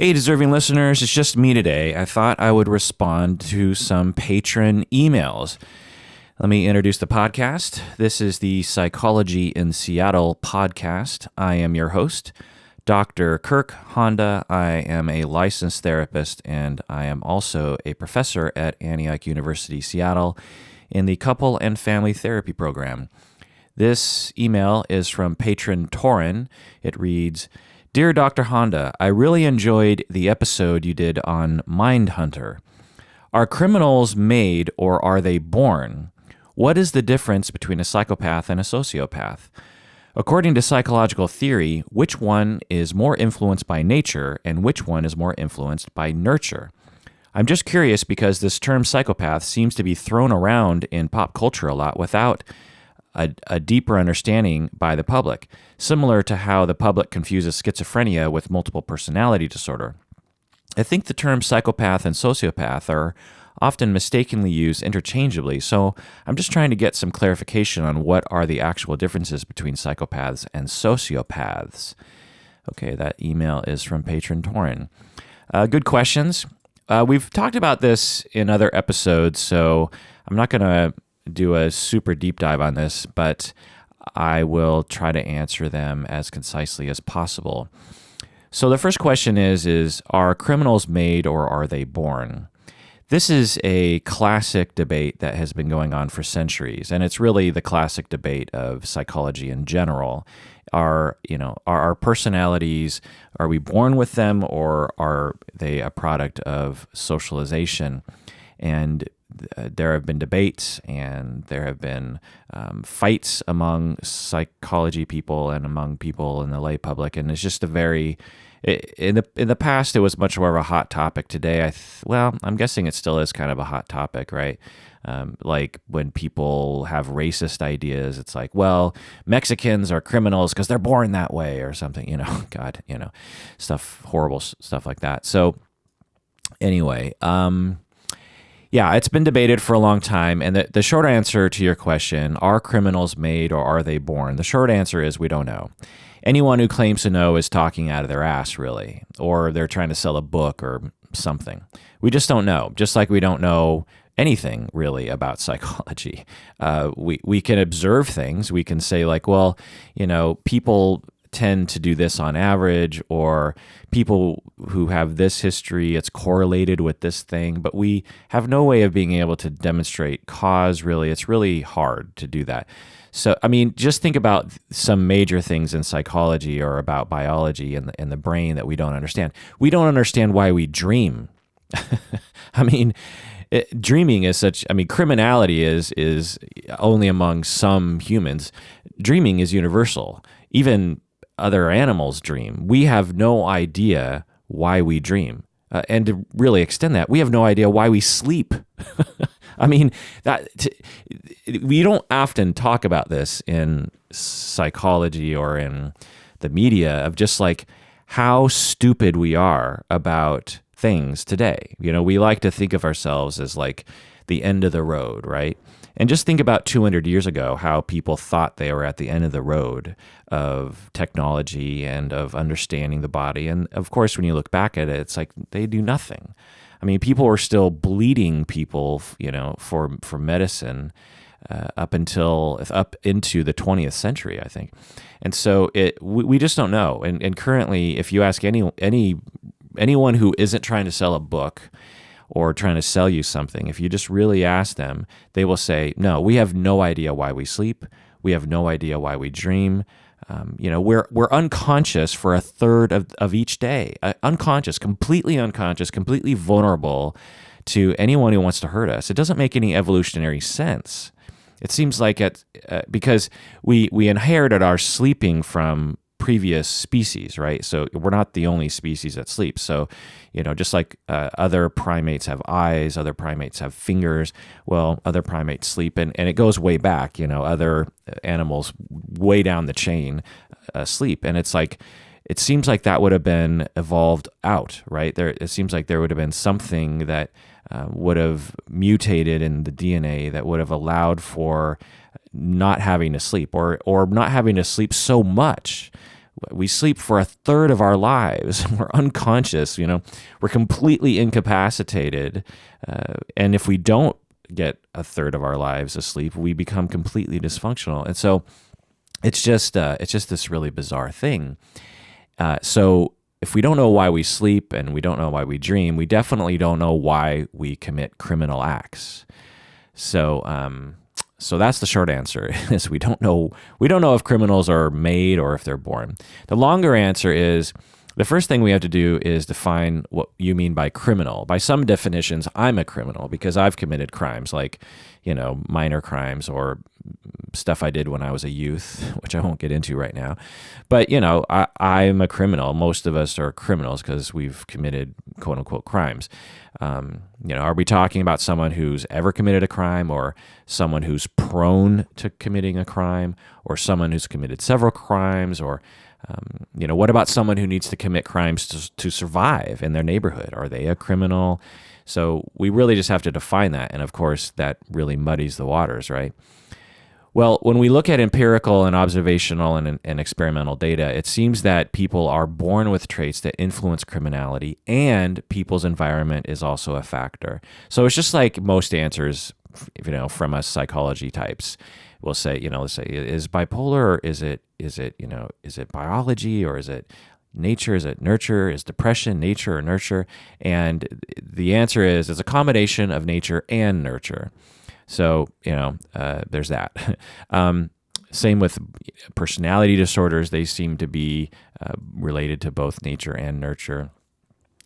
Hey, deserving listeners, it's just me today. I thought I would respond to some patron emails. Let me introduce the podcast. This is the Psychology in Seattle podcast. I am your host, Dr. Kirk Honda. I am a licensed therapist, and I am also a professor at Antioch University, Seattle, in the Couple and Family Therapy program. This email is from patron Torin. It reads, Dear Dr. Honda, I really enjoyed the episode you did on Mindhunter. Are criminals made or are they born? What is the difference between a psychopath and a sociopath? According to psychological theory, which one is more influenced by nature and which one is more influenced by nurture? I'm just curious because this term psychopath seems to be thrown around in pop culture a lot without a deeper understanding by the public, similar to how the public confuses schizophrenia with multiple personality disorder. I think the terms psychopath and sociopath are often mistakenly used interchangeably, so I'm just trying to get some clarification on what are the actual differences between psychopaths and sociopaths. Okay, that email is from patron Torin. Good questions. We've talked about this in other episodes, so I'm not going to do a super deep dive on this, but I will try to answer them as concisely as possible. So the first question is are criminals made or are they born? This is a classic debate that has been going on for centuries, and it's really the classic debate of psychology in general. Are our personalities, are we born with them or are they a product of socialization? And there have been debates and there have been fights among psychology people and among people in the lay public, and it's just in the past it was much more of a hot topic. Today, I'm guessing it still is kind of a hot topic, right? Like when people have racist ideas, it's like, well, Mexicans are criminals because they're born that way or something, horrible stuff like that. So anyway, yeah, it's been debated for a long time, and the short answer to your question, are criminals made or are they born? The short answer is we don't know. Anyone who claims to know is talking out of their ass, really, or they're trying to sell a book or something. We just don't know, just like we don't know anything really about psychology. We can observe things. We can say like, well, people tend to do this on average, or people who have this history, it's correlated with this thing, but we have no way of being able to demonstrate cause, really. It's really hard to do that. So, just think about some major things in psychology or about biology and the brain that we don't understand. We don't understand why we dream. Dreaming is criminality is only among some humans. Dreaming is universal. Even other animals dream. We have no idea why we dream. And to really extend that, we have no idea why we sleep. We don't often talk about this in psychology or in the media of just like how stupid we are about things today. We like to think of ourselves as like the end of the road, right? And just think about 200 years ago, how people thought they were at the end of the road of technology and of understanding the body. And of course, when you look back at it, it's like they do nothing. People were still bleeding people, for medicine up into the 20th century, I think. And so we just don't know. And currently, if you ask anyone who isn't trying to sell a book or trying to sell you something, if you just really ask them, they will say, no, we have no idea why we sleep. We have no idea why we dream. We're unconscious for a third of each day. Unconscious, completely vulnerable to anyone who wants to hurt us. It doesn't make any evolutionary sense. It seems like because we inherited our sleeping from previous species, right? So we're not the only species that sleep. So, just like other primates have eyes, other primates have fingers, well, other primates sleep, and it goes way back, other animals way down the chain sleep. And it's like, it seems like that would have been evolved out, right? It seems like there would have been something that would have mutated in the DNA that would have allowed for not having to sleep or not having to sleep so much. we sleep for a third of our lives. We're unconscious, we're completely incapacitated. And if we don't get a third of our lives asleep, we become completely dysfunctional. And so it's just this really bizarre thing. So if we don't know why we sleep and we don't know why we dream, we definitely don't know why we commit criminal acts. So that's the short answer, is we don't know if criminals are made or if they're born. The longer answer is, the first thing we have to do is define what you mean by criminal. By some definitions, I'm a criminal because I've committed crimes like, minor crimes or stuff I did when I was a youth, which I won't get into right now. But, I'm a criminal. Most of us are criminals because we've committed quote unquote crimes. Are we talking about someone who's ever committed a crime, or someone who's prone to committing a crime, or someone who's committed several crimes, or what about someone who needs to commit crimes to survive in their neighborhood? Are they a criminal? So we really just have to define that. And of course, that really muddies the waters, right? Well, when we look at empirical and observational and experimental data, it seems that people are born with traits that influence criminality, and people's environment is also a factor. So it's just like most answers, from us psychology types. We'll say, let's say, is bipolar, or is it biology, or is it nature? Is it nurture? Is depression nature or nurture? And the answer is, it's a combination of nature and nurture. So, there's that. Same with personality disorders. They seem to be related to both nature and nurture.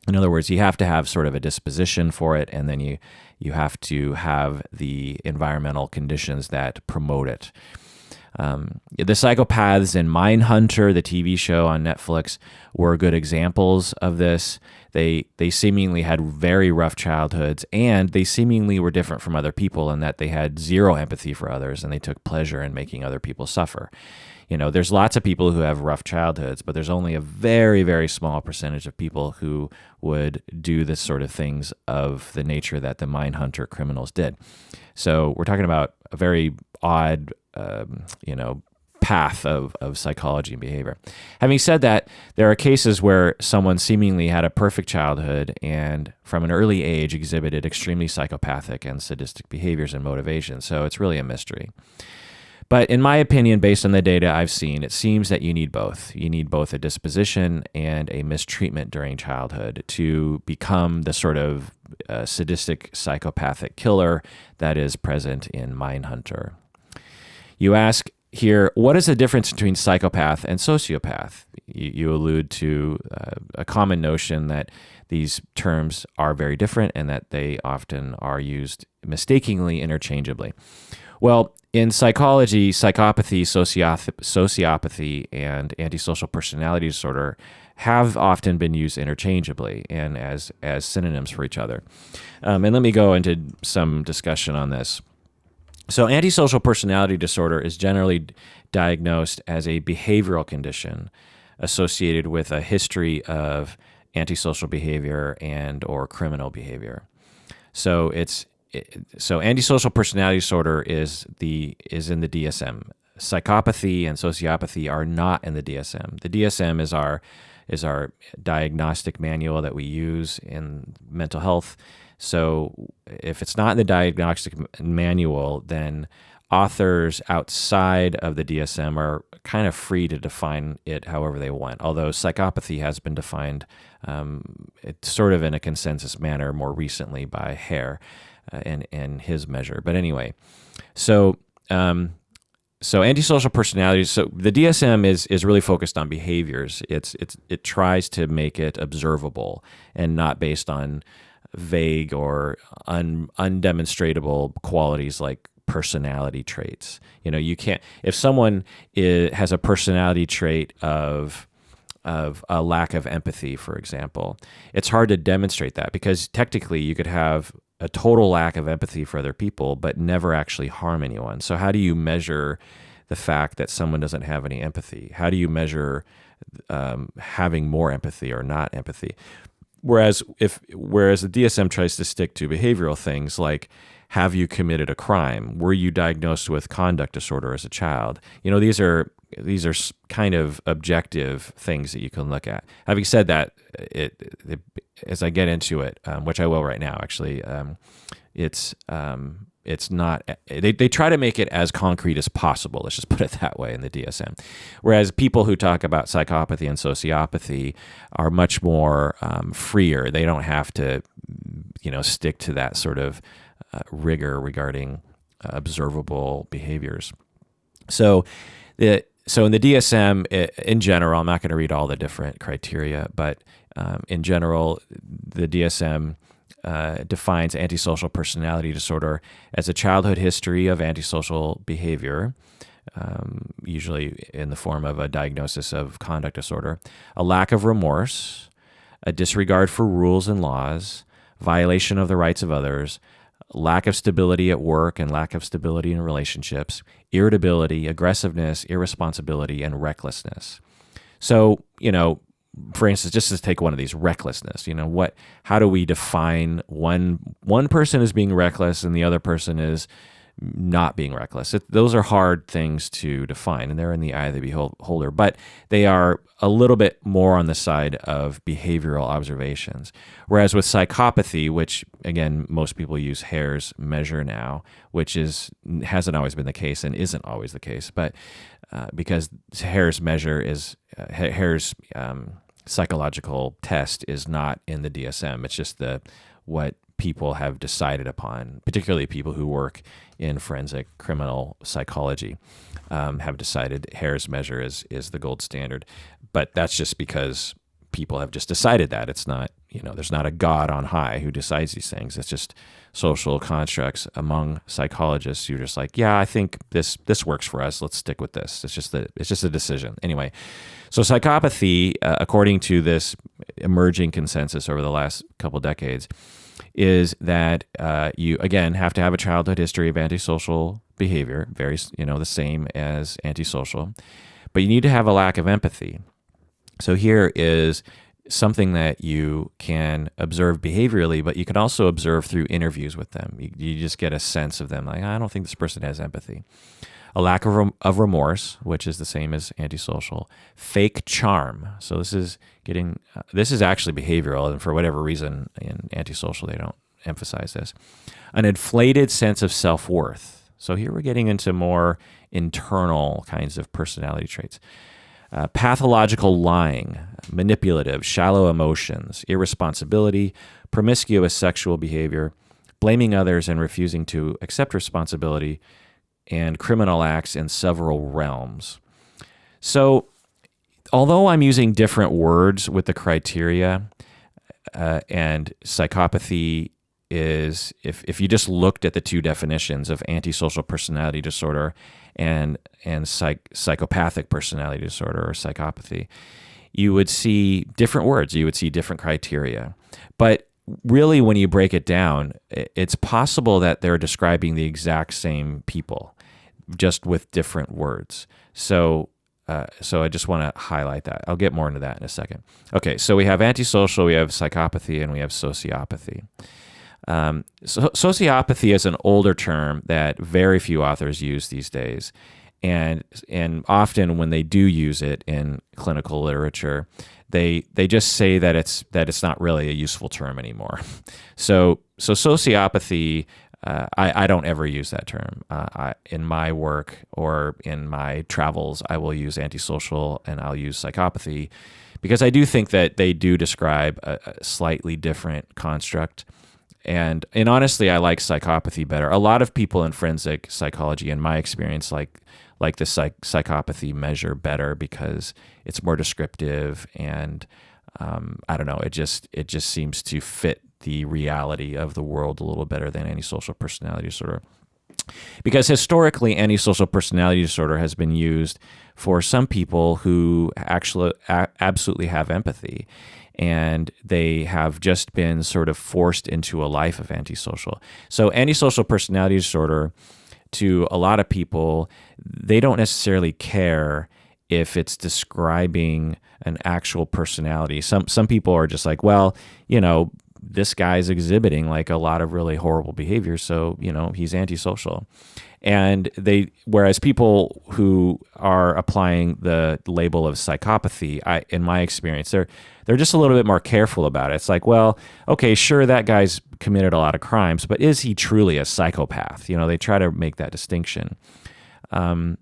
In other words, you have to have sort of a disposition for it, and then you have to have the environmental conditions that promote it. The Psychopaths in Mindhunter, the TV show on Netflix, were good examples of this. They seemingly had very rough childhoods, and they seemingly were different from other people in that they had zero empathy for others, and they took pleasure in making other people suffer. There's lots of people who have rough childhoods, but there's only a very, very small percentage of people who would do this sort of things of the nature that the Mindhunter criminals did. So we're talking about a very odd, path of psychology and behavior. Having said that, there are cases where someone seemingly had a perfect childhood and from an early age exhibited extremely psychopathic and sadistic behaviors and motivations. So it's really a mystery. But in my opinion, based on the data I've seen, it seems that you need both. You need both a disposition and a mistreatment during childhood to become the sort of sadistic psychopathic killer that is present in Mindhunter. You ask here, what is the difference between psychopath and sociopath? You allude to a common notion that these terms are very different and that they often are used mistakenly interchangeably. Well, in psychology, psychopathy, sociopathy, and antisocial personality disorder have often been used interchangeably and as synonyms for each other. And let me go into some discussion on this. So antisocial personality disorder is generally diagnosed as a behavioral condition associated with a history of antisocial behavior and or criminal behavior. So antisocial personality disorder is in the DSM. Psychopathy and sociopathy are not in the DSM. The DSM is our diagnostic manual that we use in mental health. So if it's not in the diagnostic manual, then authors outside of the DSM are kind of free to define it however they want. Although psychopathy has been defined it's sort of in a consensus manner more recently by Hare and his measure. But anyway, so antisocial personality. So the DSM is really focused on behaviors. It tries to make it observable and not based on vague or undemonstratable qualities like personality traits. You can't, if someone has a personality trait of a lack of empathy, for example, it's hard to demonstrate that because technically you could have a total lack of empathy for other people, but never actually harm anyone. So how do you measure the fact that someone doesn't have any empathy? How do you measure having more empathy or not empathy? Whereas the DSM tries to stick to behavioral things like Have you committed a crime? Were you diagnosed with conduct disorder as a child? These are kind of objective things that you can look at. Having said that, as I get into it, which I will right now, actually, it's not. They try to make it as concrete as possible. Let's just put it that way in the DSM. Whereas people who talk about psychopathy and sociopathy are much more freer. They don't have to, stick to that sort of rigor regarding observable behaviors. So in the DSM, in general, I'm not going to read all the different criteria, but in general, the DSM defines antisocial personality disorder as a childhood history of antisocial behavior, usually in the form of a diagnosis of conduct disorder, a lack of remorse, a disregard for rules and laws, violation of the rights of others, lack of stability at work and lack of stability in relationships, irritability, aggressiveness, irresponsibility, and recklessness. So, for instance, just to take one of these, recklessness, how do we define one person as being reckless and the other person is not being reckless? Those are hard things to define, and they're in the eye of the beholder, but they are a little bit more on the side of behavioral observations. Whereas with psychopathy, which again, most people use Hare's measure now, which hasn't always been the case and isn't always the case, but because Hare's measure is Hare's psychological test is not in the DSM. It's just what people have decided upon, particularly people who work in forensic criminal psychology, have decided Hare's measure is the gold standard. But that's just because people have just decided that. It's not, there's not a God on high who decides these things. It's just social constructs among psychologists who are just like, yeah, I think this works for us. Let's stick with this. It's just a decision. Anyway, so psychopathy, according to this emerging consensus over the last couple decades, is that you, again, have to have a childhood history of antisocial behavior, very, the same as antisocial, but you need to have a lack of empathy. So here is something that you can observe behaviorally, but you can also observe through interviews with them. You just get a sense of them, like, I don't think this person has empathy. A lack of remorse, which is the same as antisocial. Fake charm. So this is actually behavioral, and for whatever reason in antisocial they don't emphasize this. An inflated sense of self-worth. So here we're getting into more internal kinds of personality traits. Pathological lying, manipulative, shallow emotions, irresponsibility, promiscuous sexual behavior, blaming others and refusing to accept responsibility, and criminal acts in several realms. So, although I'm using different words with the criteria, and psychopathy is, if you just looked at the two definitions of antisocial personality disorder and psychopathic personality disorder or psychopathy, you would see different words, you would see different criteria. But really, when you break it down, it's possible that they're describing the exact same people, just with different words. So I just want to highlight that. I'll get more into that in a second. Okay, so we have antisocial, we have psychopathy, and we have sociopathy. Sociopathy is an older term that very few authors use these days, and often when they do use it in clinical literature, they just say that it's not really a useful term anymore. So sociopathy, I don't ever use that term. In my work or in my travels, I will use antisocial and I'll use psychopathy because I do think that they do describe a slightly different construct. And honestly, I like psychopathy better. A lot of people in forensic psychology, in my experience, like the psychopathy measure better because it's more descriptive, and I don't know, it just seems to fit the reality of the world a little better than antisocial personality disorder. Because historically, antisocial personality disorder has been used for some people who actually absolutely have empathy, and they have just been sort of forced into a life of antisocial. So antisocial personality disorder, to a lot of people, they don't necessarily care if it's describing an actual personality. Some people are just like, well, this guy's exhibiting like a lot of really horrible behavior, so he's antisocial. And whereas people who are applying the label of psychopathy, in my experience, they're just a little bit more careful about it. It's like, well, okay, sure, that guy's committed a lot of crimes, but is he truly a psychopath? They try to make that distinction. Now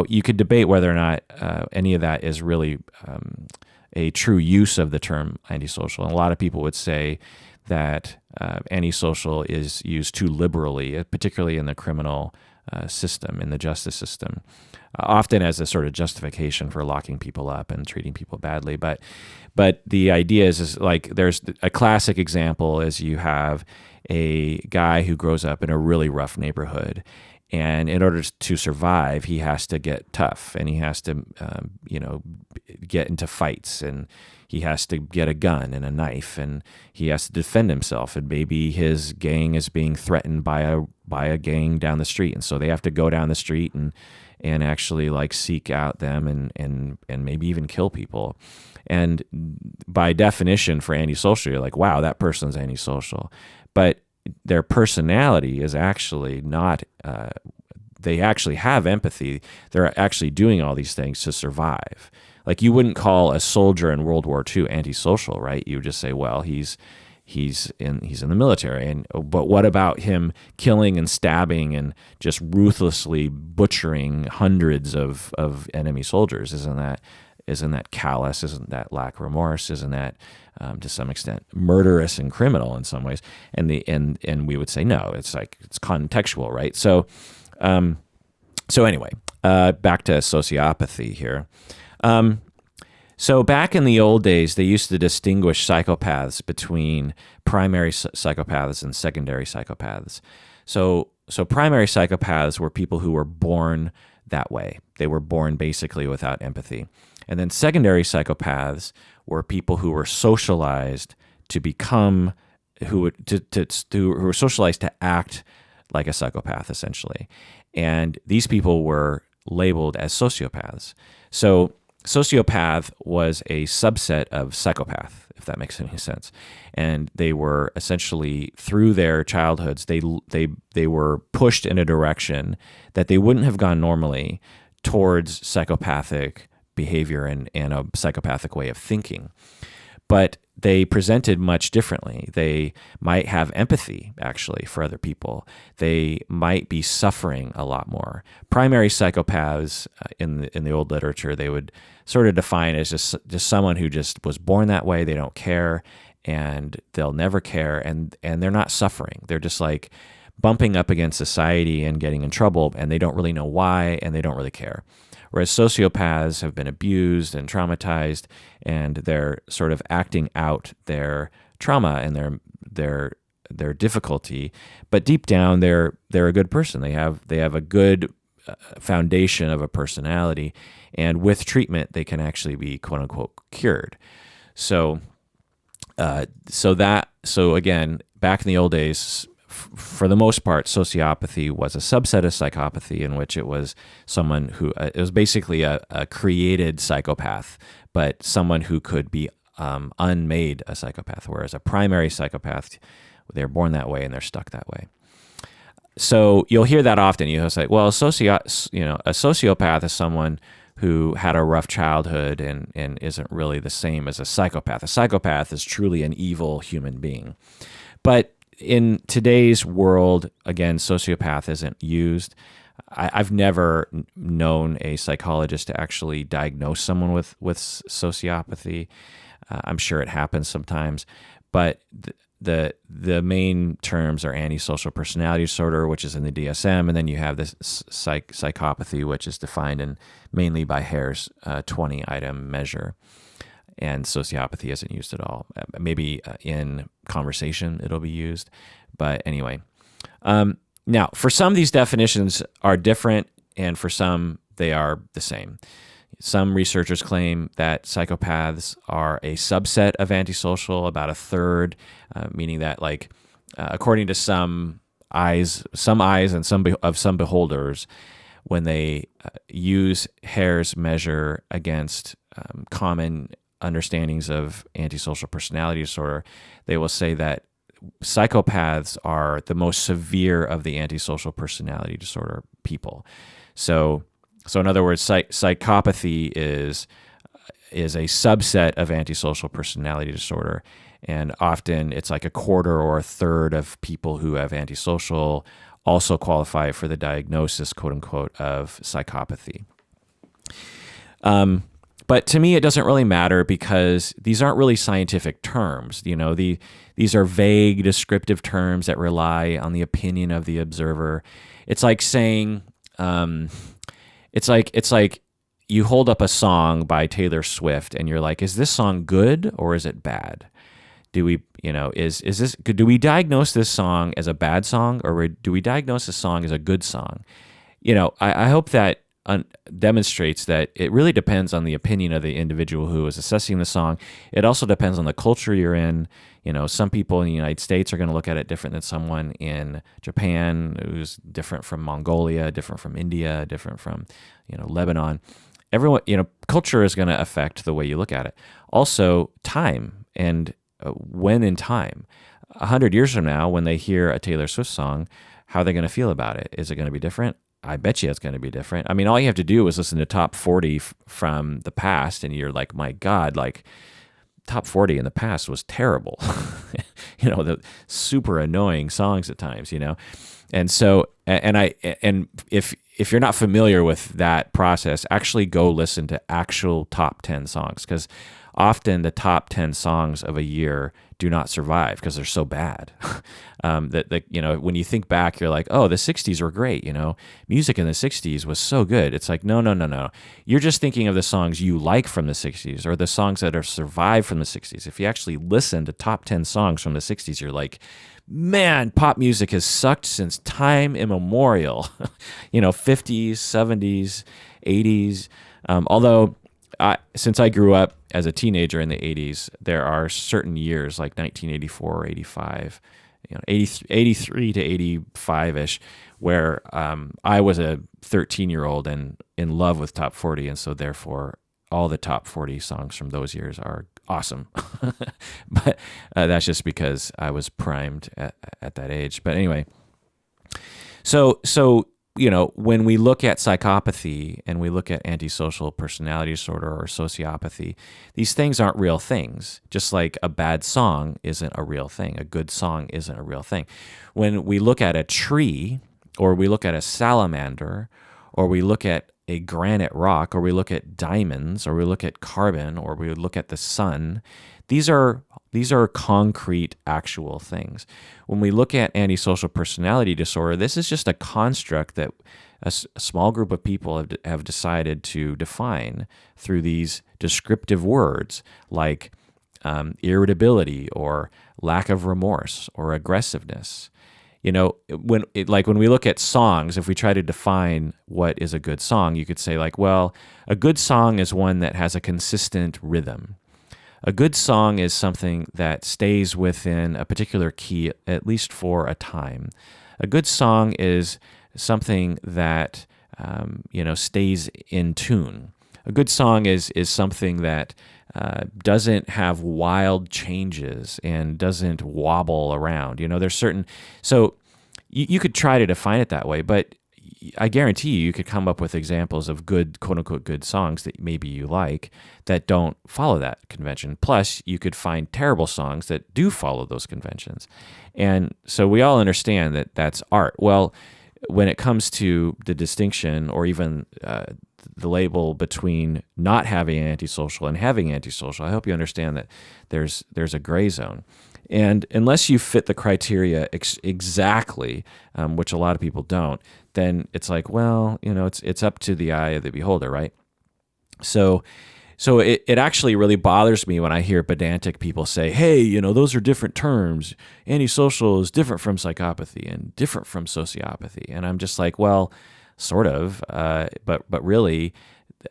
you could debate whether or not any of that is really a true use of the term antisocial. And a lot of people would say that antisocial is used too liberally, particularly in the criminal system, in the justice system, often as a sort of justification for locking people up and treating people badly. But the idea is like, there's a classic example is you have a guy who grows up in a really rough neighborhood, and in order to survive, he has to get tough, and he has to, get into fights, and he has to get a gun and a knife, and he has to defend himself. And maybe his gang is being threatened by a gang down the street, and so they have to go down the street and actually like seek out them and maybe even kill people. And by definition, for antisocial, you're like, wow, that person's antisocial, but their personality is actually not, they actually have empathy. They're actually doing all these things to survive. Like, you wouldn't call a soldier in World War II antisocial, right? You would just say, well, he's in the military. But what about him killing and stabbing and just ruthlessly butchering hundreds of enemy soldiers? Isn't that callous? Isn't that lack of remorse? Isn't that to some extent murderous and criminal in some ways? And we would say no. It's like, it's contextual, right? So anyway, back to sociopathy here. So back in the old days, they used to distinguish psychopaths between primary psychopaths and secondary psychopaths. So primary psychopaths were people who were born that way. They were born basically without empathy. And then secondary psychopaths were people who were socialized to become, who were socialized to act like a psychopath, essentially. And these people were labeled as sociopaths. So sociopath was a subset of psychopath, if that makes any sense. And they were essentially, through their childhoods, they were pushed in a direction that they wouldn't have gone normally towards psychopathic behavior and a psychopathic way of thinking. But they presented much differently. They might have empathy, actually, for other people. They might be suffering a lot more. Primary psychopaths, in the old literature, they would sort of define as just someone who just was born that way. They don't care, and they'll never care, and they're not suffering. They're just like bumping up against society and getting in trouble, and they don't really know why, and they don't really care. Whereas sociopaths have been abused and traumatized, and they're sort of acting out their trauma and their difficulty, but deep down they're a good person. They have a good foundation of a personality, and with treatment they can actually be quote unquote cured. So again, back in the old days, for the most part, sociopathy was a subset of psychopathy, in which it was someone who, it was basically a created psychopath, but someone who could be unmade a psychopath, whereas a primary psychopath, they're born that way and they're stuck that way. So you'll hear that often. You'll say, well, a sociopath is someone who had a rough childhood and isn't really the same as a psychopath. A psychopath is truly an evil human being. But in today's world, again, sociopath isn't used. I've never known a psychologist to actually diagnose someone with sociopathy. I'm sure it happens sometimes, but the main terms are antisocial personality disorder, which is in the DSM, and then you have this psychopathy, which is defined mainly by Hare's 20-item measure. And sociopathy isn't used at all. Maybe in conversation it'll be used. But anyway. Now, for some, these definitions are different, and for some, they are the same. Some researchers claim that psychopaths are a subset of antisocial, about a third, meaning that, like, according to some eyes and some beholders, when they use Hare's measure against common understandings of antisocial personality disorder, they will say that psychopaths are the most severe of the antisocial personality disorder people. So in other words, psychopathy is a subset of antisocial personality disorder, and often it's like a quarter or a third of people who have antisocial also qualify for the diagnosis, quote unquote, of psychopathy. But to me, it doesn't really matter because these aren't really scientific terms. These are vague, descriptive terms that rely on the opinion of the observer. It's like saying, it's like you hold up a song by Taylor Swift and you're like, is this song good or is it bad? Do we diagnose this song as a bad song, or do we diagnose this song as a good song? I hope that demonstrates that it really depends on the opinion of the individual who is assessing the song. It also depends on the culture you're in. Some people in the United States are going to look at it different than someone in Japan, who's different from Mongolia, different from India, different from, Lebanon. Everyone, culture is going to affect the way you look at it. Also, time and when in time. 100 years from now, when they hear a Taylor Swift song, how are they going to feel about it? Is it going to be different? I bet you it's going to be different. I mean, all you have to do is listen to top 40 from the past, and you're like, my God, like top 40 in the past was terrible. The super annoying songs at times, And so, and if you're not familiar with that process, actually go listen to actual top 10 songs, because often the top 10 songs of a year do not survive because they're so bad. When you think back, you're like, oh, the 60s were great. Music in the 60s was so good. It's like, no. You're just thinking of the songs you like from the 60s, or the songs that are survived from the 60s. If you actually listen to top 10 songs from the 60s, you're like, man, pop music has sucked since time immemorial. 50s, 70s, 80s. Although, since I grew up as a teenager in the 80s, there are certain years like 1984 or 85, 83 to 85-ish, where I was a 13-year-old and in love with top 40, and so therefore all the top 40 songs from those years are awesome. But that's just because I was primed at that age. But anyway, so when we look at psychopathy and we look at antisocial personality disorder or sociopathy, these things aren't real things. Just like a bad song isn't a real thing, a good song isn't a real thing. When we look at a tree, or we look at a salamander, or we look at a granite rock, or we look at diamonds, or we look at carbon, or we look at the sun, these are concrete, actual things. When we look at antisocial personality disorder, this is just a construct that a small group of people have decided to define through these descriptive words like irritability or lack of remorse or aggressiveness. When we look at songs, if we try to define what is a good song, you could say like, well, a good song is one that has a consistent rhythm. A good song is something that stays within a particular key, at least for a time. A good song is something that stays in tune. A good song is something that doesn't have wild changes and doesn't wobble around. There's certain. So you could try to define it that way, but I guarantee you could come up with examples of good, quote unquote, good songs that maybe you like that don't follow that convention. Plus, you could find terrible songs that do follow those conventions. And so we all understand that that's art. Well, when it comes to the distinction or even the label between not having antisocial and having antisocial, I hope you understand that there's a gray zone. And unless you fit the criteria exactly, which a lot of people don't, then it's like, well, it's up to the eye of the beholder, right? So it actually really bothers me when I hear pedantic people say, hey, those are different terms. Antisocial is different from psychopathy and different from sociopathy. And I'm just like, well, sort of, but really,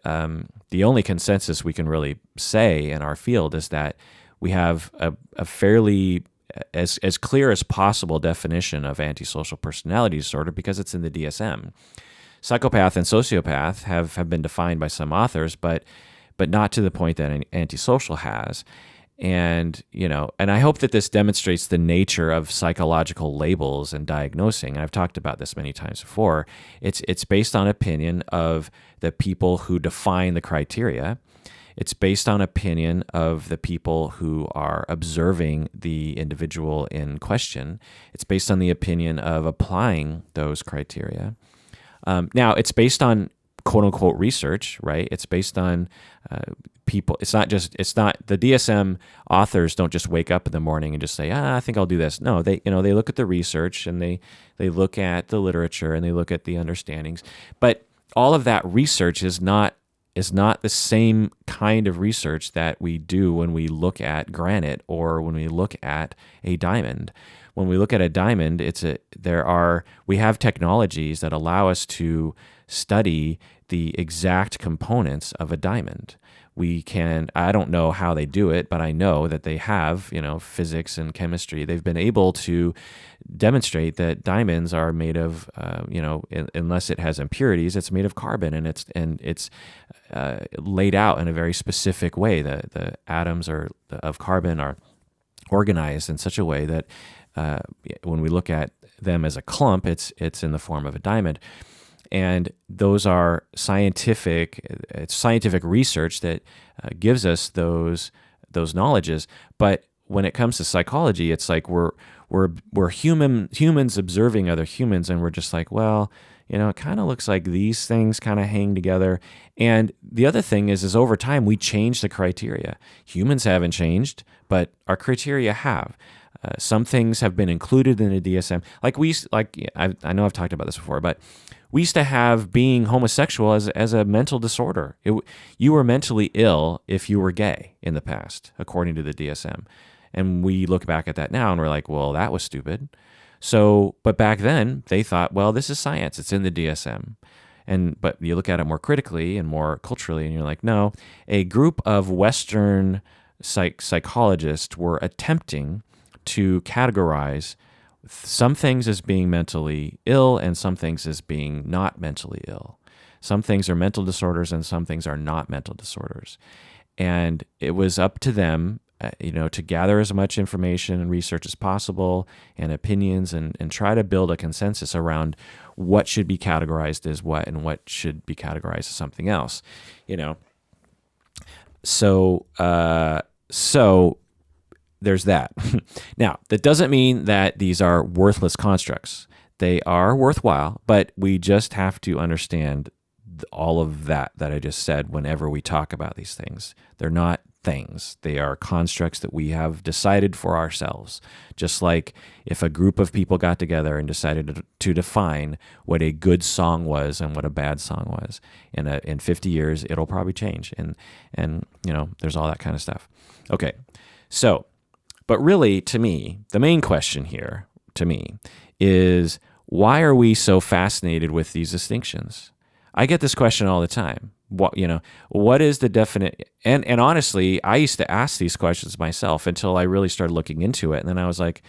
the only consensus we can really say in our field is that we have a fairly as clear as possible definition of antisocial personality disorder because it's in the DSM. Psychopath and sociopath have been defined by some authors, but but not to the point that an Antisocial has. And, and I hope that this demonstrates the nature of psychological labels and diagnosing. And I've talked about this many times before. It's based on opinion of the people who define the criteria. It's based on opinion of the people who are observing the individual in question. It's based on the opinion of applying those criteria. Now, it's based on quote unquote research, right? It's based on people. It's not the DSM authors don't just wake up in the morning and just say, I think I'll do this. No, they look at the research and they look at the literature and they look at the understandings. But all of that research is not the same kind of research that we do when we look at granite or when we look at a diamond. When we look at a diamond, we have technologies that allow us to study the exact components of a diamond. I don't know how they do it, but I know that they have, physics and chemistry. They've been able to demonstrate that diamonds are made of, unless it has impurities, it's made of carbon, and it's laid out in a very specific way. The atoms of carbon are organized in such a way that when we look at them as a clump, it's in the form of a diamond. And those are scientific research that gives us those knowledges. But when it comes to psychology, it's like we're humans observing other humans, and we're just like, well, it kind of looks like these things kind of hang together. And the other thing is over time we change the criteria. Humans haven't changed, but our criteria have. Some things have been included in the DSM. I know I've talked about this before, but we used to have being homosexual as a mental disorder. You were mentally ill if you were gay in the past, according to the DSM. And we look back at that now and we're like, well, that was stupid. But back then they thought, well, this is science. It's in the DSM. But you look at it more critically and more culturally, and you're like, no, a group of Western psychologists were attempting to categorize some things as being mentally ill and some things as being not mentally ill. Some things are mental disorders and some things are not mental disorders. And it was up to them, to gather as much information and research as possible and opinions and try to build a consensus around what should be categorized as what and what should be categorized as something else, So there's that. Now, that doesn't mean that these are worthless constructs. They are worthwhile, but we just have to understand all of that I just said whenever we talk about these things. They're not things. They are constructs that we have decided for ourselves. Just like if a group of people got together and decided to define what a good song was and what a bad song was. In 50 years, it'll probably change. And there's all that kind of stuff. Okay, so... But really, to me, the main question here, to me, is why are we so fascinated with these distinctions? I get this question all the time. What is the definite? And honestly, I used to ask these questions myself until I really started looking into it. And then I was like,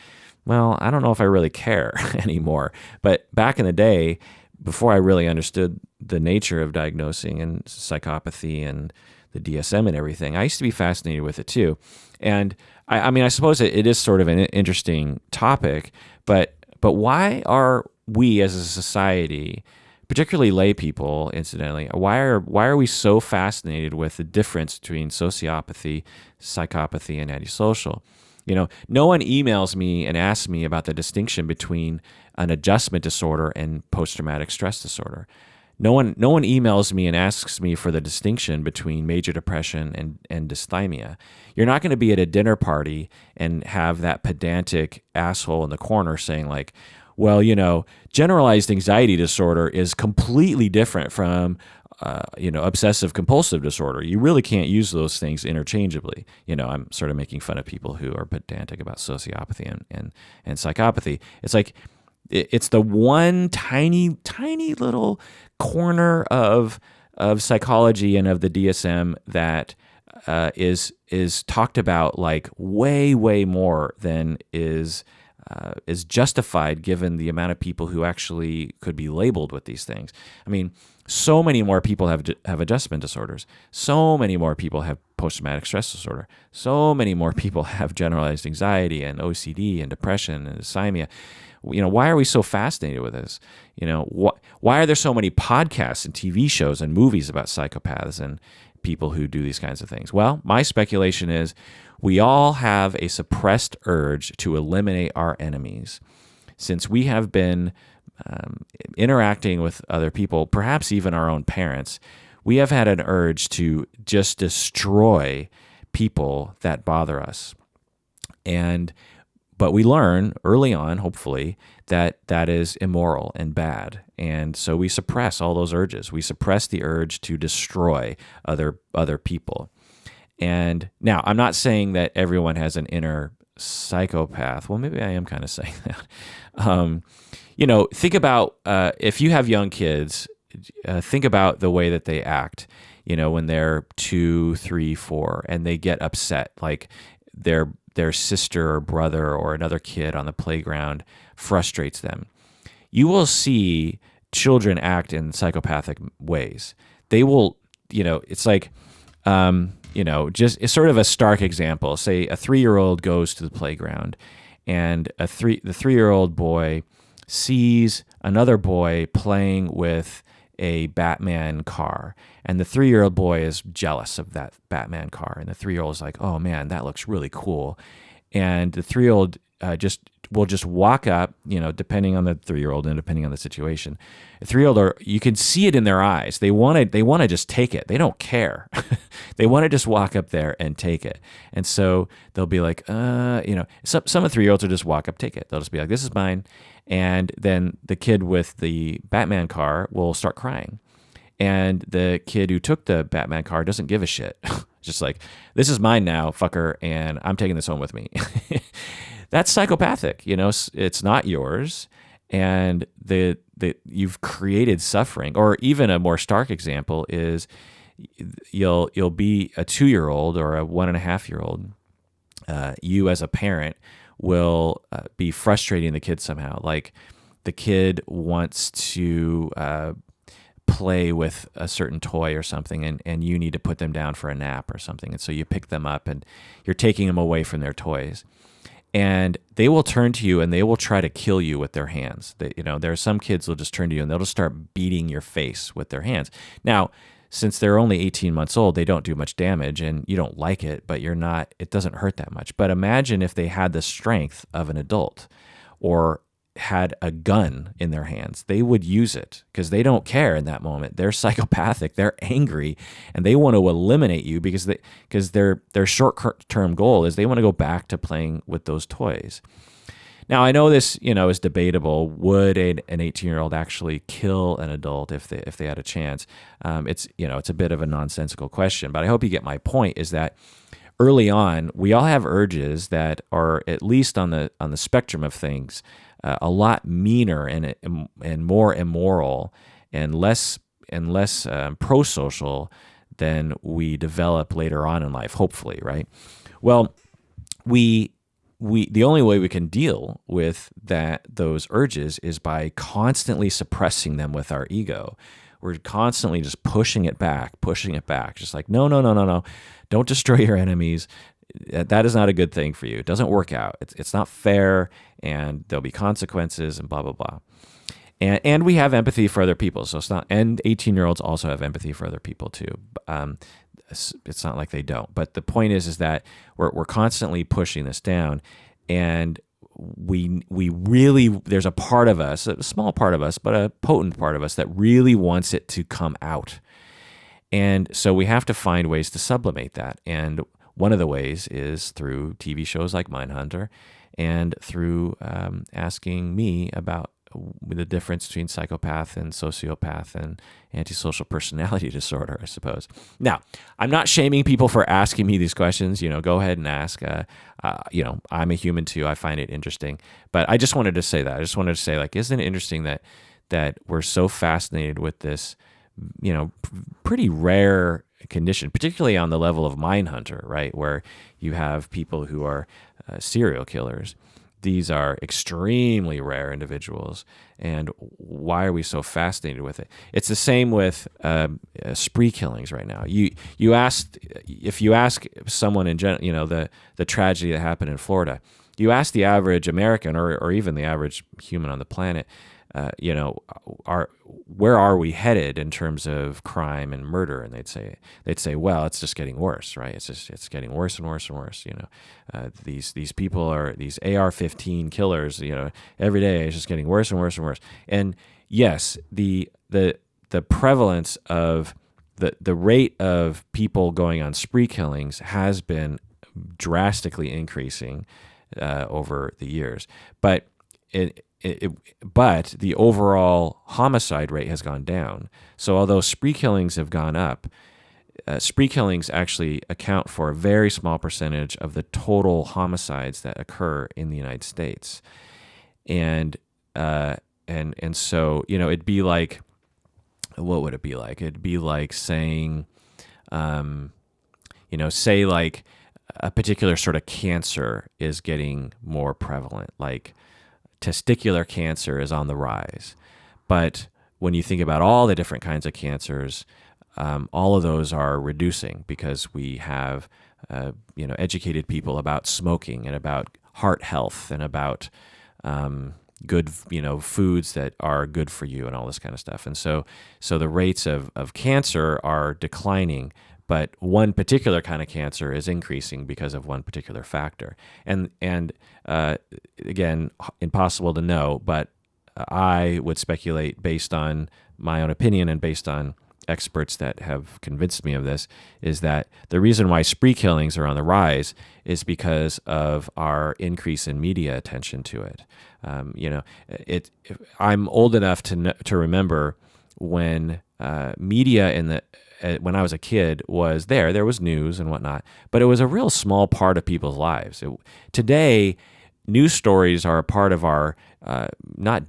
well, I don't know if I really care anymore. But back in the day, before I really understood the nature of diagnosing and psychopathy and the DSM and everything, I used to be fascinated with it too. And I suppose it is sort of an interesting topic, but why are we as a society, particularly lay people, incidentally, why are we so fascinated with the difference between sociopathy, psychopathy, and antisocial? No one emails me and asks me about the distinction between an adjustment disorder and post-traumatic stress disorder. No one emails me and asks me for the distinction between major depression and dysthymia. You're not going to be at a dinner party and have that pedantic asshole in the corner saying like, well, generalized anxiety disorder is completely different from, obsessive compulsive disorder. You really can't use those things interchangeably. I'm sort of making fun of people who are pedantic about sociopathy and psychopathy. It's like, it's the one tiny, tiny little corner of psychology and of the DSM that is talked about like way, way more than is is justified given the amount of people who actually could be labeled with these things. I mean, so many more people have adjustment disorders. So many more people have post-traumatic stress disorder. So many more people have generalized anxiety and OCD and depression and dysthymia. Why are we so fascinated with this? Why are there so many podcasts and TV shows and movies about psychopaths and people who do these kinds of things? Well, my speculation is we all have a suppressed urge to eliminate our enemies. Since we have been interacting with other people, perhaps even our own parents, we have had an urge to just destroy people that bother us. But we learn early on, hopefully, that is immoral and bad. And so we suppress all those urges. We suppress the urge to destroy other people. And now, I'm not saying that everyone has an inner psychopath. Well, maybe I am kind of saying that. Think about if you have young kids, think about the way that they act, when they're 2, 3, 4, and they get upset, like their sister or brother or another kid on the playground frustrates them. You will see children act in psychopathic ways. They will, it's like, just it's sort of a stark example. Say a 3-year-old goes to the playground, and the 3-year-old boy sees another boy playing with a Batman car, and the 3-year-old boy is jealous of that Batman car, and the 3-year-old is like, "Oh man, that looks really cool," and the 3-year-old will just walk up, depending on the 3-year-old and depending on the situation. The 3-year-old, you can see it in their eyes. They want to just take it. They don't care. They want to just walk up there and take it. And so they'll be like, some of the 3-year-olds will just walk up, take it. They'll just be like, "This is mine." And then the kid with the Batman car will start crying. And the kid who took the Batman car doesn't give a shit. Just like, "This is mine now, fucker, and I'm taking this home with me." That's psychopathic. It's not yours, and you've created suffering. Or even a more stark example is you'll be a 2-year-old or a 1.5-year-old. You as a parent will be frustrating the kid somehow. Like the kid wants to play with a certain toy or something, and you need to put them down for a nap or something. And so you pick them up and you're taking them away from their toys. And they will turn to you and they will try to kill you with their hands. There are some kids who will just turn to you and they'll just start beating your face with their hands. Now, since they're only 18 months old, they don't do much damage and you don't like it, but it doesn't hurt that much. But imagine if they had the strength of an adult or had a gun in their hands. They would use it because they don't care in that moment. They're psychopathic, they're angry, and they want to eliminate you because their short-term goal is they want to go back to playing with those toys. Now, I know this, is debatable. Would an 18-year-old actually kill an adult if they had a chance? It's a bit of a nonsensical question, but I hope you get my point. Is that early on, we all have urges that are at least on the spectrum of things a lot meaner and more immoral and less pro-social than we develop later on in life. Hopefully, right? Well, the only way we can deal with those urges is by constantly suppressing them with our ego. We're constantly just pushing it back, just like, no, don't destroy your enemies. That is not a good thing for you. It doesn't work out. It's not fair, and there'll be consequences and blah, blah, blah. And we have empathy for other people. So it's not, and 18-year-olds also have empathy for other people too. It's not like they don't. But the point is that we're constantly pushing this down, and we really, there's a part of us, a small part of us, but a potent part of us that really wants it to come out. And so we have to find ways to sublimate that. And one of the ways is through TV shows like Mindhunter and through asking me about the difference between psychopath and sociopath and antisocial personality disorder, I suppose. Now, I'm not shaming people for asking me these questions. Go ahead and ask. I'm a human too. I find it interesting. But I just wanted to say that. I just wanted to say, isn't it interesting that we're so fascinated with this, pretty rare condition, particularly on the level of Mindhunter, right? Where you have people who are serial killers. these are extremely rare individuals, and why are we so fascinated with it? It's the same with spree killings right now. If you ask someone in general, the tragedy that happened in Florida, you ask the average American or even the average human on the planet, where are we headed in terms of crime and murder? And they'd say, well, it's just getting worse, right? It's getting worse and worse and worse. These people are these AR-15 killers. Every day it's just getting worse and worse and worse. And yes, the prevalence of the rate of people going on spree killings has been drastically increasing over the years, but but the overall homicide rate has gone down. So although spree killings have gone up, spree killings actually account for a very small percentage of the total homicides that occur in the United States. And so, it'd be like, what would it be like? It'd be like saying, say like a particular sort of cancer is getting more prevalent, like testicular cancer is on the rise. But when you think about all the different kinds of cancers, all of those are reducing because we have, educated people about smoking and about heart health and about good, foods that are good for you and all this kind of stuff. And so the rates of cancer are declining, but one particular kind of cancer is increasing because of one particular factor. And again, impossible to know, but I would speculate based on my own opinion and based on experts that have convinced me of this, is that the reason why spree killings are on the rise is because of our increase in media attention to it. I'm old enough to remember when media when I was a kid was there was news and whatnot, but it was a real small part of people's lives. Today, news stories are a part of our not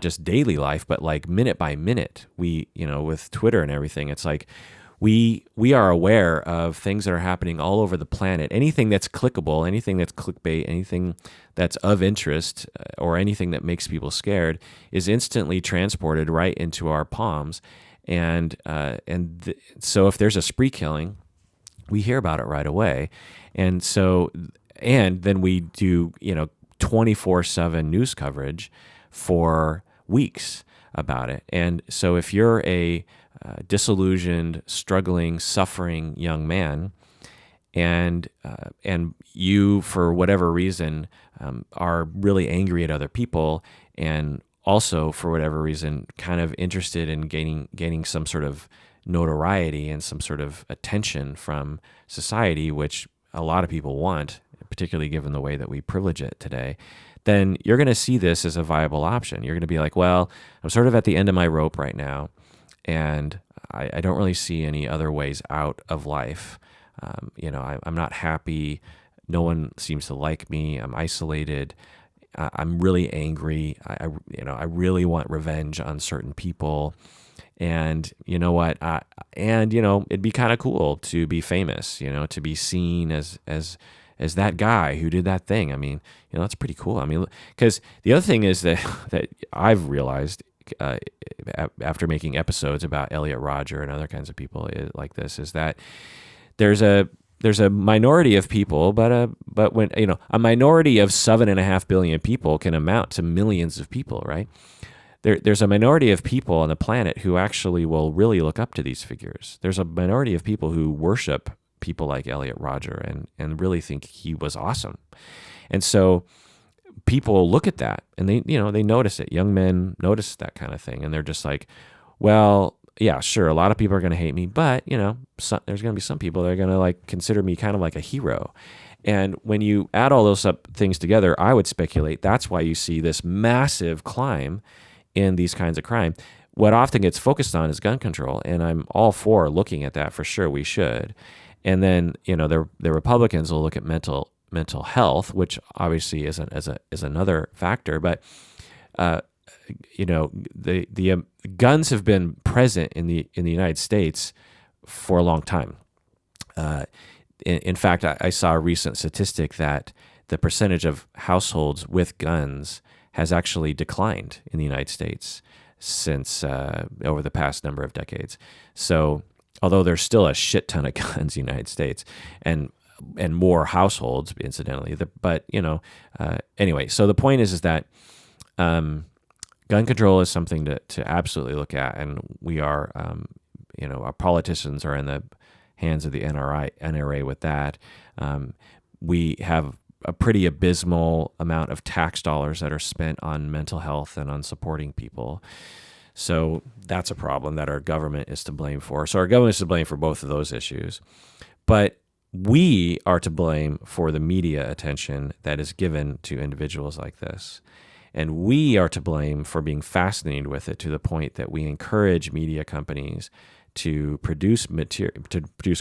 just daily life, but like minute by minute. We, with Twitter and everything, it's like we are aware of things that are happening all over the planet. Anything that's clickable, anything that's clickbait, anything that's of interest, or anything that makes people scared is instantly transported right into our palms. So if there's a spree killing, we hear about it right away. And then we do, 24/7 news coverage for weeks about it. And so if you're a disillusioned, struggling, suffering young man, and you, for whatever reason, are really angry at other people, and also for whatever reason kind of interested in gaining some sort of notoriety and some sort of attention from society, which a lot of people want, particularly given the way that we privilege it today, then you're going to see this as a viable option. You're going to be like, well, I'm sort of at the end of my rope right now, and I don't really see any other ways out of life. I'm not happy. No one seems to like me. I'm isolated. I'm really angry. I really want revenge on certain people. And you know what? It'd be kind of cool to be famous, to be seen as that guy who did that thing. I mean, that's pretty cool. I mean, because the other thing is that I've realized after making episodes about Elliot Rodger and other kinds of people like this, is that there's a minority of people, but when a minority of 7.5 billion people can amount to millions of people, right? There's a minority of people on the planet who actually will really look up to these figures. There's a minority of people who worship people like Elliot Rodger and really think he was awesome. And so people look at that and they notice it. Young men notice that kind of thing, and they're just like, well, yeah, sure, a lot of people are going to hate me, but there's going to be some people that are going to like consider me kind of like a hero. And when you add all those things together, I would speculate that's why you see this massive climb in these kinds of crime. What often gets focused on is gun control, and I'm all for looking at that for sure. We should. And then the Republicans will look at mental health, which obviously is another factor. But the guns have been present in the United States for a long time. In fact, I saw a recent statistic that the percentage of households with guns has actually declined in the United States since over the past number of decades. So although there's still a shit ton of guns in the United States and more households, incidentally, but anyway, so the point is that gun control is something to absolutely look at, and we are, our politicians are in the hands of the NRA with that. We have a pretty abysmal amount of tax dollars that are spent on mental health and on supporting people. So that's a problem that our government is to blame for. So our government is to blame for both of those issues. But we are to blame for the media attention that is given to individuals like this. And we are to blame for being fascinated with it to the point that we encourage media companies to produce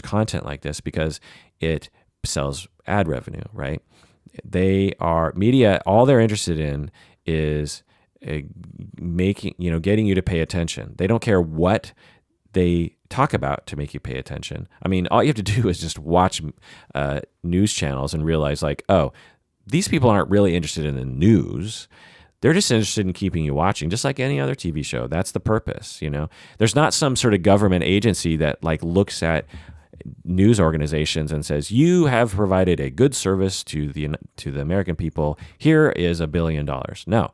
content like this because it sells ad revenue, right? They are media. All they're interested in is getting you to pay attention. They don't care what they talk about to make you pay attention. I mean, all you have to do is just watch news channels and realize, like, oh, these people aren't really interested in the news. They're just interested in keeping you watching, just like any other TV show. That's the purpose, There's not some sort of government agency that like looks at news organizations and says, you have provided a good service to the American people. Here is $1 billion. No,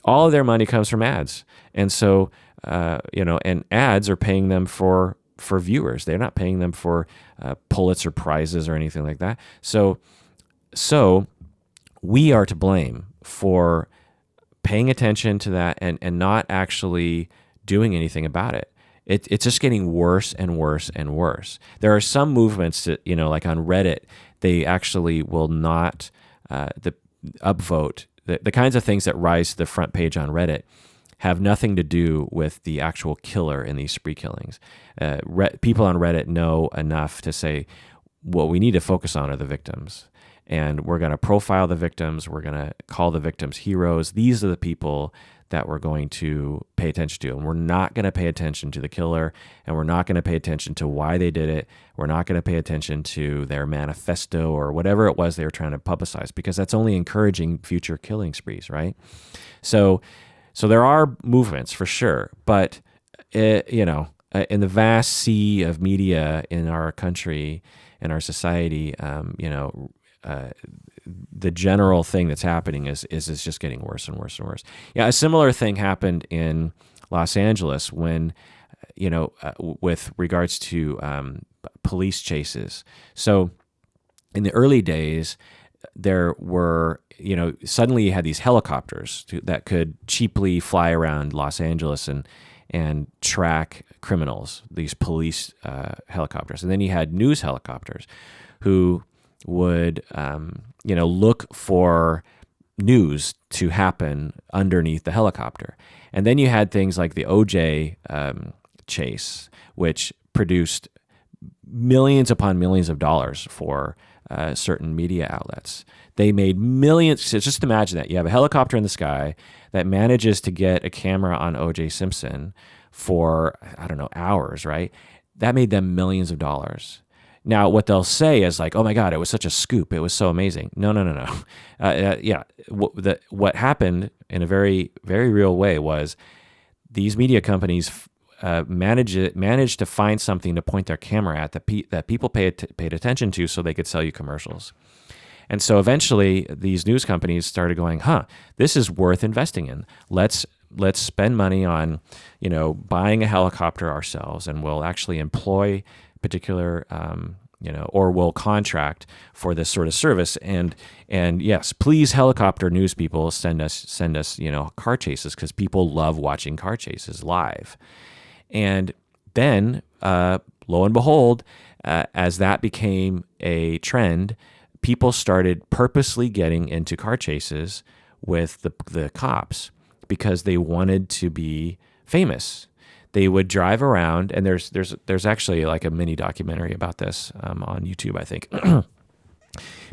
all of their money comes from ads. And so, and ads are paying them for viewers. They're not paying them for Pulitzer prizes or anything like that. So we are to blame for paying attention to that and not actually doing anything about it. It's just getting worse and worse and worse. There are some movements that, like on Reddit, they actually will not upvote. The kinds of things that rise to the front page on Reddit have nothing to do with the actual killer in these spree killings. People on Reddit know enough to say, what we need to focus on are the victims. And we're going to profile the victims. We're going to call the victims heroes. These are the people that we're going to pay attention to. And we're not going to pay attention to the killer, and we're not going to pay attention to why they did it. We're not going to pay attention to their manifesto or whatever it was they were trying to publicize, because that's only encouraging future killing sprees, right? So there are movements for sure, but in the vast sea of media in our country, in our society, the general thing that's happening is just getting worse and worse and worse. Yeah, a similar thing happened in Los Angeles when, with regards to police chases. So in the early days, there were, suddenly you had these helicopters that could cheaply fly around Los Angeles and track criminals, these police helicopters. And then you had news helicopters who would, look for news to happen underneath the helicopter. And then you had things like the OJ chase, which produced millions upon millions of dollars for certain media outlets. They made millions. So just imagine that. You have a helicopter in the sky that manages to get a camera on OJ Simpson for, hours, right? That made them millions of dollars. Now, what they'll say is like, oh my God, it was such a scoop. It was so amazing. No. What happened in a very, very real way was these media companies managed to find something to point their camera at that people paid attention to so they could sell you commercials. And so eventually these news companies started going, this is worth investing in. Let's spend money on, buying a helicopter ourselves, and we'll actually employ particular, or we'll contract for this sort of service. And yes, please, helicopter news people, send us, car chases, because people love watching car chases live. And then, lo and behold, as that became a trend, people started purposely getting into car chases with the cops because they wanted to be famous. They would drive around, and there's actually like a mini documentary about this on YouTube, I think.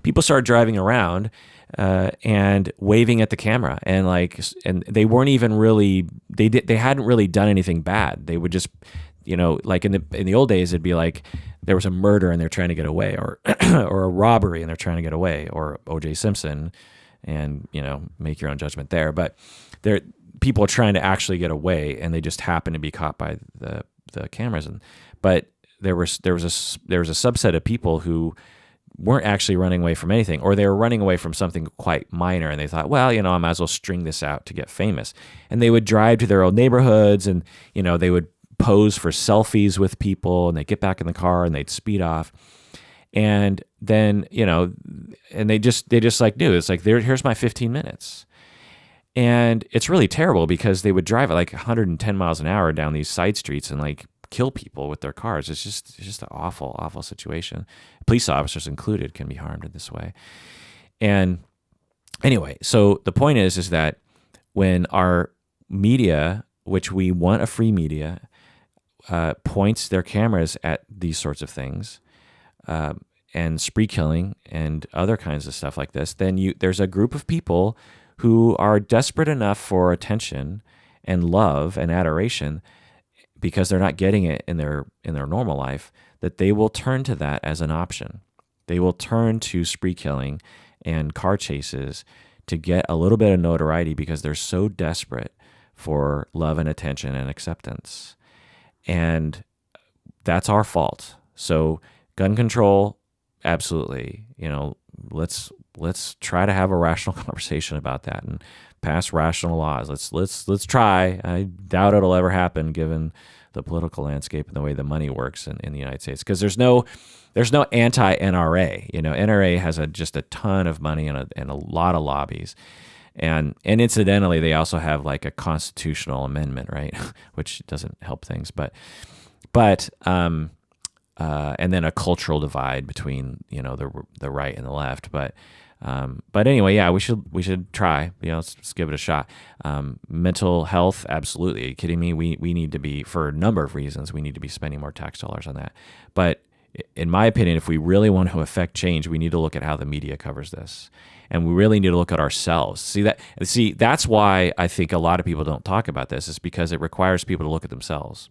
People started driving around and waving at the camera, and they weren't even really they hadn't really done anything bad. They would just like in the old days, it'd be like there was a murder and they're trying to get away, or or a robbery and they're trying to get away, or O.J. Simpson, and make your own judgment there. But people are trying to actually get away, and they just happen to be caught by the cameras. But there was a subset of people who weren't actually running away from anything, or they were running away from something quite minor, and they thought, well, I might as well string this out to get famous. And they would drive to their old neighborhoods, and they would pose for selfies with people, and they'd get back in the car and they'd speed off. And then, and they just like knew, it's like, here's my 15 minutes. And it's really terrible because they would drive at like 110 miles an hour down these side streets and like kill people with their cars. It's just an awful, awful situation. Police officers included can be harmed in this way. And anyway, so the point is that when our media, which we want a free media, points their cameras at these sorts of things, and spree killing and other kinds of stuff like this, then there's a group of people who are desperate enough for attention and love and adoration because they're not getting it in their normal life, that they will turn to that as an option. They will turn to spree killing and car chases to get a little bit of notoriety because they're so desperate for love and attention and acceptance. And that's our fault. So gun control, absolutely. Let's try to have a rational conversation about that and pass rational laws. Let's try. I doubt it'll ever happen given the political landscape and the way the money works in the United States, because there's no anti-NRA. NRA has just a ton of money and a lot of lobbies. And incidentally, they also have like a constitutional amendment, right, which doesn't help things. But and then a cultural divide between the right and the left. But anyway, yeah, we should try. Let's give it a shot. Mental health, absolutely. Are you kidding me? We need to be, for a number of reasons, we need to be spending more tax dollars on that. But in my opinion, if we really want to affect change, we need to look at how the media covers this. And we really need to look at ourselves. See, that's why I think a lot of people don't talk about this, is because it requires people to look at themselves.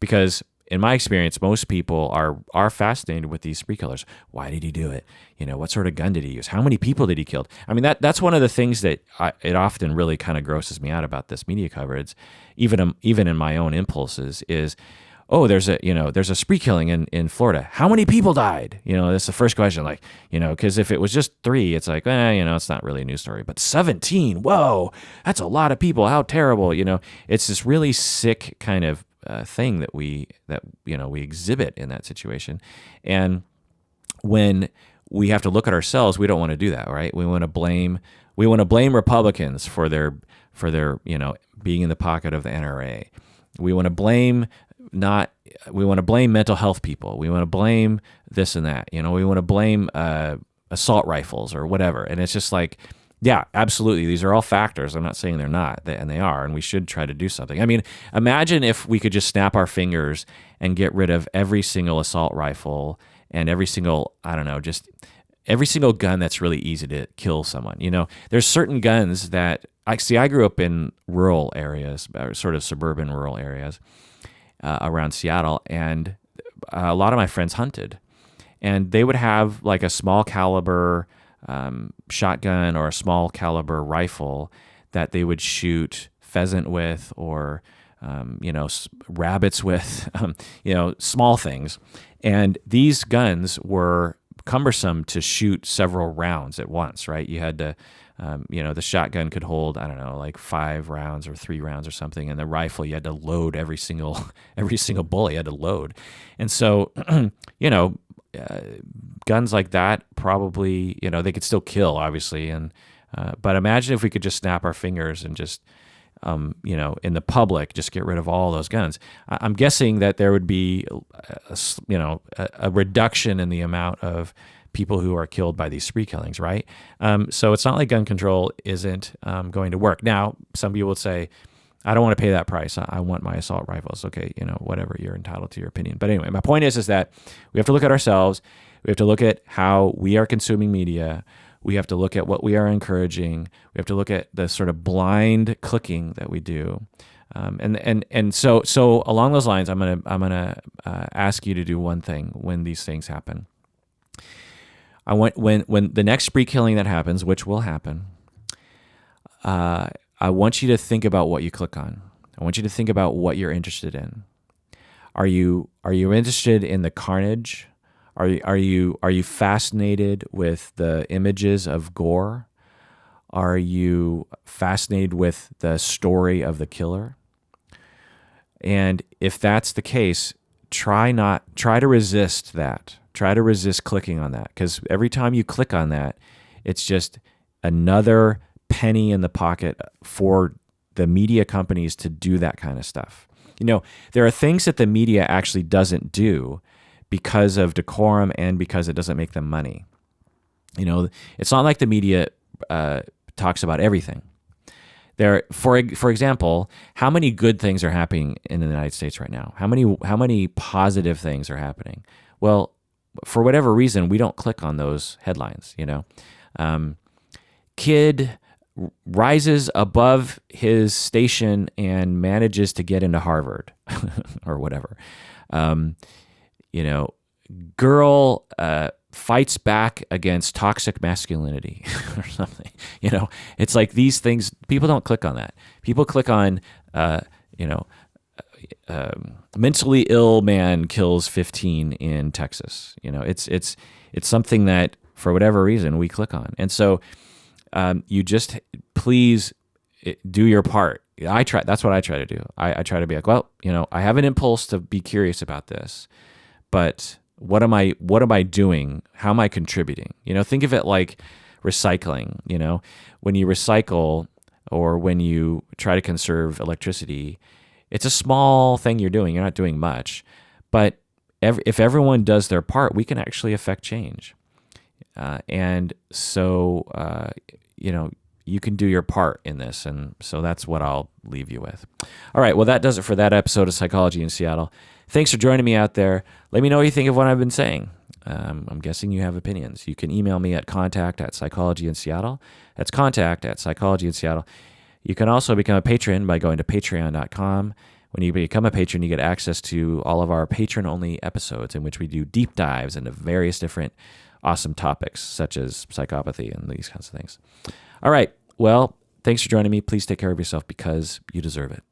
Because in my experience, most people are fascinated with these spree killers. Why did he do it? What sort of gun did he use? How many people did he kill? I mean, that's one of the things that it often really kind of grosses me out about this media coverage, even in my own impulses, is, oh, there's a spree killing in Florida. How many people died? That's the first question. Like, because if it was just 3, it's like, it's not really a news story. But 17, whoa, that's a lot of people. How terrible. It's this really sick kind of thing that we exhibit in that situation. And when we have to look at ourselves, we don't want to do that, right? We want to blame Republicans for their being in the pocket of the NRA. We want to blame mental health people. We want to blame this and that. We want to blame assault rifles or whatever. And it's just like, yeah, absolutely. These are all factors. I'm not saying they're not, and they are, and we should try to do something. I mean, imagine if we could just snap our fingers and get rid of every single assault rifle and every single, just every single gun that's really easy to kill someone. There's certain guns that I grew up in rural areas, sort of suburban rural areas around Seattle, and a lot of my friends hunted, and they would have like a small caliber shotgun or a small caliber rifle that they would shoot pheasant with, or rabbits with, small things. And these guns were cumbersome to shoot several rounds at once, right? You had to, the shotgun could hold, like 5 rounds or 3 rounds or something. And the rifle, you had to load every single bullet you had to load. And so, guns like that probably, they could still kill, obviously. And, but imagine if we could just snap our fingers and just, in the public, just get rid of all those guns. I'm guessing that there would be, a reduction in the amount of people who are killed by these spree killings, right? So it's not like gun control isn't going to work. Now, some people would say, I don't want to pay that price. I want my assault rifles. Okay, whatever, you're entitled to your opinion. But anyway, my point is that we have to look at ourselves. We have to look at how we are consuming media. We have to look at what we are encouraging. We have to look at the sort of blind clicking that we do. So along those lines, I'm gonna ask you to do one thing when these things happen. I want when the next spree killing that happens, which will happen. I want you to think about what you click on. I want you to think about what you're interested in. Are you interested in the carnage? Are you fascinated with the images of gore? Are you fascinated with the story of the killer? And if that's the case, try to resist that. Try to resist clicking on that, because every time you click on that, it's just another penny in the pocket for the media companies to do that kind of stuff. There are things that the media actually doesn't do because of decorum and because it doesn't make them money. It's not like the media talks about everything. For example, how many good things are happening in the United States right now? How many positive things are happening? Well, for whatever reason, we don't click on those headlines. Kid rises above his station and manages to get into Harvard or whatever. Girl fights back against toxic masculinity or something. It's like these things, people don't click on that. People click on, mentally ill man kills 15 in Texas. It's something that for whatever reason we click on. And so you just please do your part. That's what I try to do. I try to be like, well, I have an impulse to be curious about this, but what am I doing? How am I contributing? Think of it like recycling. When you recycle or when you try to conserve electricity, it's a small thing you're doing. You're not doing much, but if everyone does their part, we can actually affect change. And so, you can do your part in this. And so that's what I'll leave you with. All right. Well, that does it for that episode of Psychology in Seattle. Thanks for joining me out there. Let me know what you think of what I've been saying. I'm guessing you have opinions. You can email me at contact@psychologyinseattle. That's contact@psychologyinseattle. You can also become a patron by going to patreon.com. When you become a patron, you get access to all of our patron-only episodes in which we do deep dives into various different awesome topics, such as psychopathy and these kinds of things. All right. Well, thanks for joining me. Please take care of yourself because you deserve it.